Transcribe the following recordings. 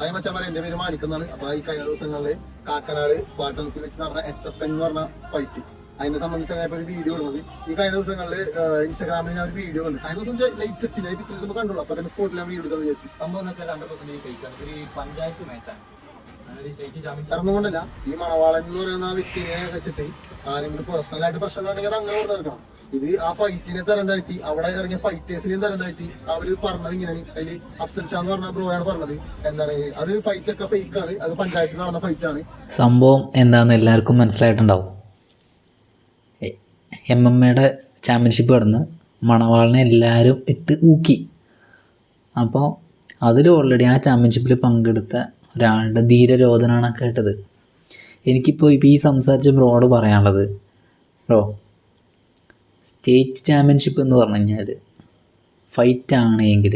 Hi മച്ചാമാരെ, എന്റെ പേര് മാണിക്കുന്നതാണ്. അപ്പൊ ഈ കഴിഞ്ഞ ദിവസങ്ങളില് കാക്കനാട് സ്പാർട്ടൻസിൽ വെച്ച് നടന്ന SFN എന്ന് പറഞ്ഞ ഫൈറ്റ്, അതിനെ സംബന്ധിച്ച് ഒരു വീഡിയോ ഇടുന്നത്. ഈ കഴിഞ്ഞ ദിവസങ്ങളിൽ ഇൻസ്റ്റാഗ്രാമിൽ ഞാൻ ഒരു വീഡിയോ കണ്ടു. കഴിഞ്ഞ ദിവസം ലേറ്റസ്റ്റ് പിക്ചേഴ്സ് കണ്ടുള്ളൂ. അപ്പൊ അതിന്റെ സ്പോട്ടിൽ ഞാൻ വീഡിയോ എടുക്കാൻ വിചാരിച്ചു. ഇറന്നുകൊണ്ടല്ല, ഈ മണവാളൻ എന്ന് പറയുന്ന വ്യക്തിയെ വെച്ചിട്ട് ആരെങ്കിലും പേഴ്സണൽ ആയിട്ട് പ്രശ്നങ്ങളുണ്ടെങ്കിൽ അത് അങ്ങനെ കൊടുക്കണം. ഇത് ആ ഫൈറ്റിനെ തരണ്ടായി, അവിടെ ഇറങ്ങിയ ഫൈറ്റേഴ്സിനെയും തരണ്ടായി. അവര് പറഞ്ഞത് ഇങ്ങനെയാണ്. അതിൽ അഫ്സൽ ഷാ എന്ന് പറഞ്ഞ ബ്രോയാണ് പറഞ്ഞത്. എന്താണ് അത്, ഫൈറ്റ് ഒക്കെ ഫേക്ക് ആണ്, അത് പഞ്ചായത്തിൽ നടന്ന ഫൈറ്റ് ആണ്. സംഭവം എന്താണെന്ന് എല്ലാവർക്കും മനസ്സിലായിട്ടുണ്ടാവും. MMA ചാമ്പ്യൻഷിപ്പ് കടന്ന് മണവാളിനെ എല്ലാവരും ഇട്ട് ഊക്കി. അപ്പോൾ അതിൽ ഓൾറെഡി ആ ചാമ്പ്യൻഷിപ്പിൽ പങ്കെടുത്ത ഒരാളുടെ ധീരരോധനാണ് കേട്ടത്. എനിക്കിപ്പോൾ ഈ സംസാരിച്ച ബ്രോയോട് പറയാനുള്ളത്, ബ്രോ, സ്റ്റേറ്റ് ചാമ്പ്യൻഷിപ്പ് എന്ന് പറഞ്ഞു കഴിഞ്ഞാൽ ഫൈറ്റാണെങ്കിൽ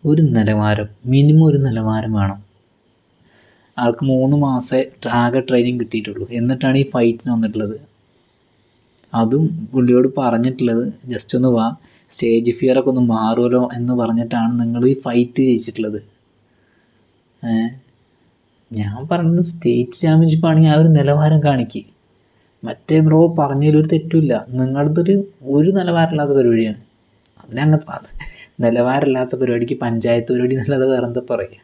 ഒരു നിലവാരം, മിനിമം ഒരു നിലവാരം വേണം. ആൾക്ക് 3 മാസമേ ആകെ ട്രെയിനിങ് കിട്ടിയിട്ടുള്ളൂ, എന്നിട്ടാണ് ഈ ഫൈറ്റിന് വന്നിട്ടുള്ളത്. അതും പുള്ളിയോട് പറഞ്ഞിട്ടുള്ളത് ജസ്റ്റ് ഒന്ന് വാ, സ്റ്റേജ് ഫിയറൊക്കെ ഒന്ന് മാറുമല്ലോ എന്ന് പറഞ്ഞിട്ടാണ് നിങ്ങൾ ഈ ഫൈറ്റ് ജയിച്ചിട്ടുള്ളത്. ഞാൻ പറഞ്ഞത് സ്റ്റേറ്റ് ചാമ്പ്യൻഷിപ്പ് ആണെങ്കിൽ ആ ഒരു നിലവാരം കാണിക്കുക. മറ്റേ ബ്രോ പറഞ്ഞതിലൊരു തെറ്റുമില്ല. നിങ്ങളതൊരു നിലവാരമില്ലാത്ത പരിപാടിയാണ്. അതിനങ്ങനത്തെ നിലവാരമില്ലാത്ത പരിപാടിക്ക് പഞ്ചായത്ത് പരിപാടി എന്നുള്ളത് വേറെ എന്താ പറയുക.